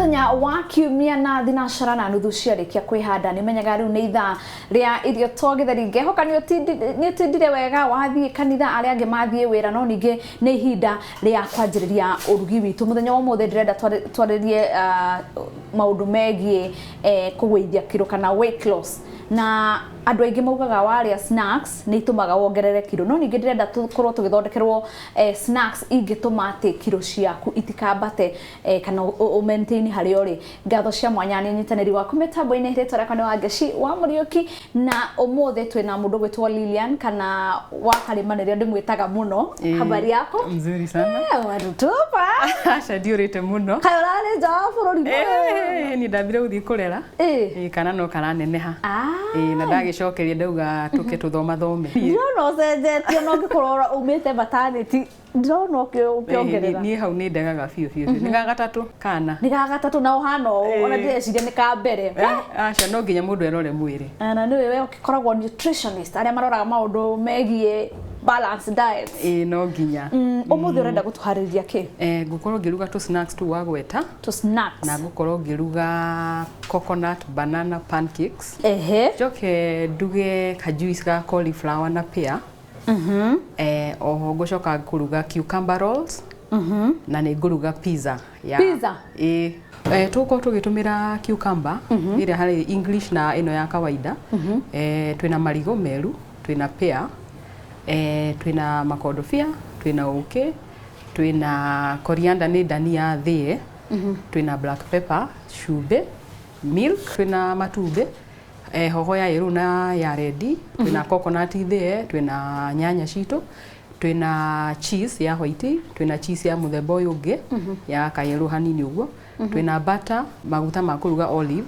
muthenya wa kiumia na thinacara na nuthu ciarikia kwihanda ni menyaga riu ni ithaa ria irio to githeri ngehoka ni utindire wega wathie kanitha aria ange mathie wira no ninge ni ihinda ria kwanjiriria urugi witu muthenya wa muthe ndirenda twaririe maundu megie kugwithia kiro kana weight loss na andu aingi maugaga waria snacks ni itumaga wongerere kiro no ninge ndirenda tukorwo tugithondekerwo snacks ingituma ati kiro ciaku itikambate kana o maintain hari ori ngatho cia mwanya ni nyitaniri waku mitambo-ini ritwa rakwa ni Wangeci wa Muriuki na umuthe twina mundu gwitwo Lilian kana wakarimanire ndimwitaga muno habari yako nzuri sana warutupa acha diurite muno kayolale ja bururi ni ndambire uthi kurera kana no kana neneha na ndagicokeria ndauga tuke tuthoma thome no cenjetio no ngikurora umite maternity ndona ukiongerera ni hau ni ndegaga biu ni gagatatu kana ni gagatatu na uhana ona ndeciria ni ka mbere acha no nginya mundu erore mwiri na ni wewe ukikoragwo nutritionist aria maroraga maundu megie balance diet no nginya umuthe urenda gutuhariria ki ngukorwo ngiruga tu snacks tu wagweta tu snacks na ngukorwo ngiruga coconut banana pancakes joke nduge ka juice ga cauliflower na pear oho ngucoka nguruga cucumber rolls na ni nguruga pizza tuko tugitumira cucumber ire hari English na ino ya kawaida twina marigo meru twina pear twina makondofia twina uke twina coriander ni dania thie twina black pepper cube milk twina matumbe hoho ya iru na ya redi twina coconut thie twina nyanya cito twina cheese ya white twina cheese ya muthemba uyu ungi ya kayeru hanini uguo twina butter maguta ma kuruga olive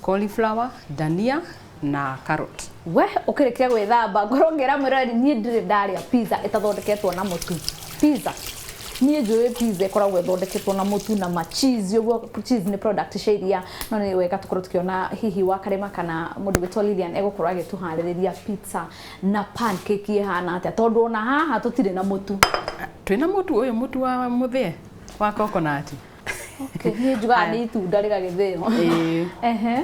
cauliflower dania na carrot we ukirikia gwithamba ngorongera mwirari ni ndire ndaria pizza itathondeketwo na mutu pizza ni njui pizza ikoragwo ithondeketwo na mutu na ma cheese uguo cheese ni product ciria no ni wega tukorwo tukiona hihi wa karema kana mundu gwitwo Lilian egukorwo agituhaririria pizza na pancake ihana atia tondu ona haha tutire na mutu twina mutu uyu mutu wa muthie wa coconut okay ni juga ni itunda rigagithio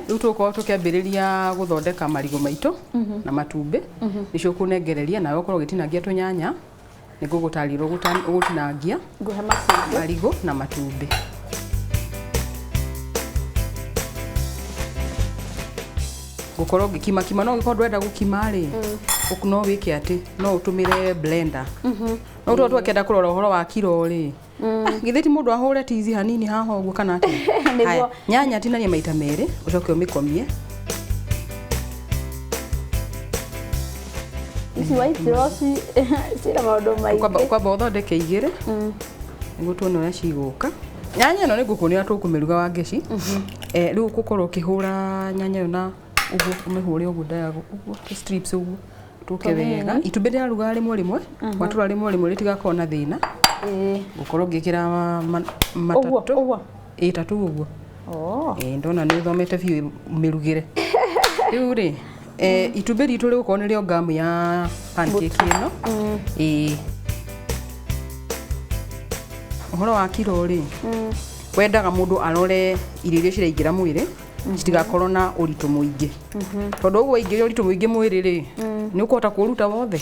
riu tukorwo tukiambiriria guthondeka marigo maitu na matumbe nicio kunengereria na ukorwo gitinangia tunyanya nigugutarira gutinangia nguhe marigo na matumbe gukorwo gikima no gikorwo ndwenda gukima ri no wike ati no utumire blender no utu twakenda kurora uhoro wa kiro ri githiti mundu ahure tizi hanini haho uguo kana ati nyanya tinania maita meri ucoke umikomie isi white rose sira maundu mai kwamba uthondeke igire niguo tuone uria ciguka nyanya no nigukunia tukumiruga Wangeci riu gukorwo ukihura nyanya yo na uguo umihure uguo diago uguo strips uguo tuke wega itumbe rĩa ruga rimwe watura rimwe ritigakorwo na thina gukorwo ngikira matatu tatu uguo ndona ni thomete biu mirugire riu ri itumbe ritu rigukorwo ni rĩo ngamu ya pancake ino uhoro wa kiro ri wendaga mundu arore irio iria ciraingira mwiri citigakorwo na uritu muingi tondu uguo ingiria uritu muingi mwiri ri ni ukuhota kuruta wothe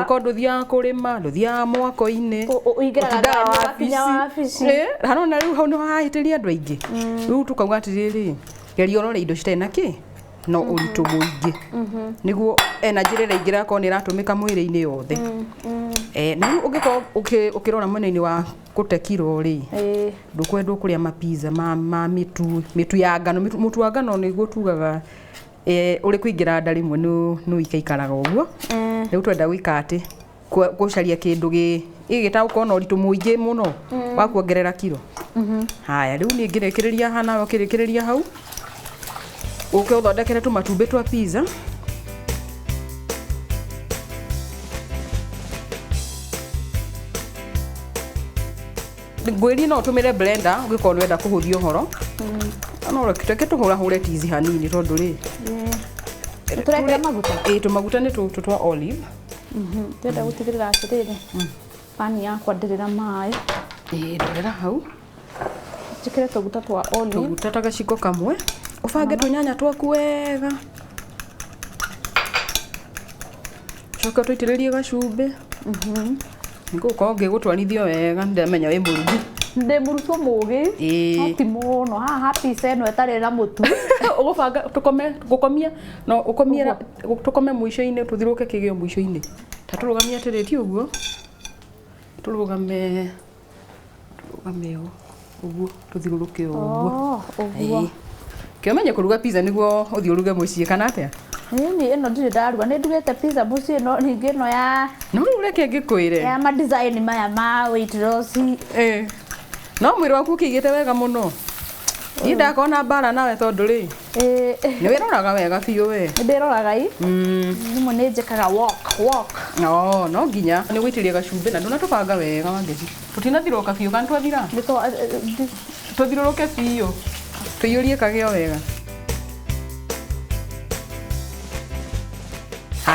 uko nduthia kurima nduthia mwako-ini uingiraga wabici hanona riu hau ni hahitiria andu aingi riu tukauga atiriri geria urore indo citarĩ na ki no uritu muingi niguo energy rĩrĩa ingira ko ni iratumika mwiri-ini yothe na ugikorwo ukirora mwena-ini wa gute kiro ri ndukwendwo kuria mapizza ma mitu ya ngano mutu wa ngano niguo tugaga uri kuingira nda rimwe no ikaikaraga uguo riu twenda gwika ati gucaria kindu gigitauko no uritu muingi muno wa kuongerera kiro haya riu ni ngirekereria hana ukirikireria hau uke uthondekere tu matumbe twa pizza ngwiri no tumire blender ugikorwo ni wenda kuhuthia uhoro no reke tuhura tizi hanini tondu ri turekera maguta tumaguta ni tu twa olive twenda gutigirira atiriri pani yakwa ndirira mai ndorera hau njikire tuguta twa olive tuguta ta gaciko kamwe ubange tunyanya twaku wega coka tuitiririe gacumbi nigukorwo ngigutwarithio wega ndamenya wi murugi ndi murutwo mugi no ti muno haha pizza ino etari na mutu ugubanga gukomia no ukomia tukome mwisho-ini tuthiruke kigio mwisho-ini ta turugamia atiriti uguo turugame uguo tuthiruruke uguo uguo kiamenye kuruga pizza niguo uthi uruge mucii kana atia ni ino ndiri ndaruga ni ndugite pizza mucii no ningi no ya no ureke ngikwire ya ma design maya ma weight loss no mwiri waku ukigite wega muno ni ndakona bara nawe tondu ri ni wiroraga wega biu we ndiroraga nimwe ni njikaga walk no nginya ni gwitiria gacumbi na nduna tubanga wega wangeci tutinathiroka biu kana twathira tuthiruruke biu tuyurie kagio wega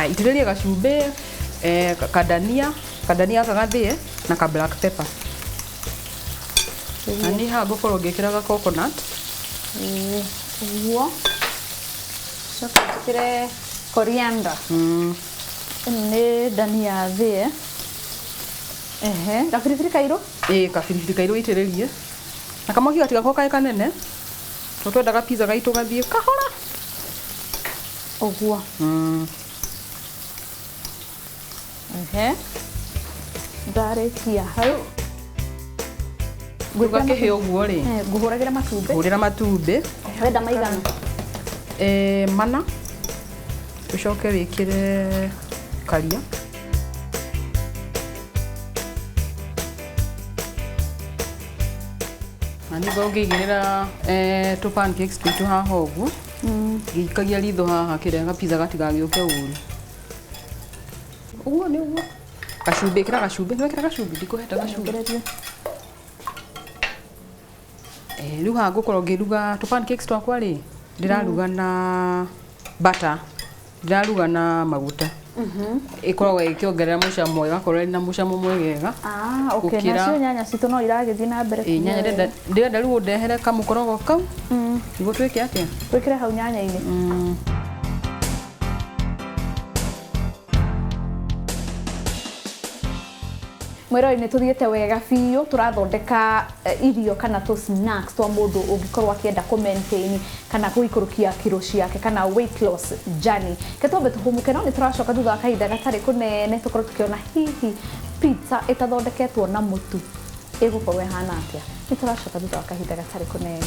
itiririe gacumbi kadania kagathie na ka black pepper ani ha gukorwo ngikiraga coconut uguo coka njikire coriander ni dania thie gabiribiri kairu kabiribiri kairu itiririe na kamwaki gatigako kae kanene twendaga pizza gaitu gathie kahora uguo ndarikia hau nguruga kihio uguo ri nguhuragira matumbi hurira matumbi wenda maigana mana ucoke wikire karia ani ngigirira tu pancakes twitu haha uguo gikagia ritho haha kirenga pizza gatigagiuke uru uguo ni uguo gacumbi kira gacumbi nwekira gacumbi ndikuheta gacumbi riu haha ngukorwo ngiruga tu pancakes twakwa ri ndiraruga na butter ndiraruga na maguta ikoragwo ikiongerera mucamo igakorwo na mucamo mwegega nacio nyanya citu no iragithie na mbere nyanya ndirenda riu ndehere kamukorogo kau niguo twike atia twikire hau nyanya-ini mwiroi ni tuthiete wega biu turathondeka irio kana tu snacks twa mundu ungikorwo akienda ku maintain kana guikurukia kiro ciake kana weight loss journey ketwambe tuhumuke no ni turacoka thutha kahinda gatari kunene tukorwo tukiona hihi pizza itathondeketwo na mutu igukorwo ihana atia ni turacoka thutha kahinda gatari kunene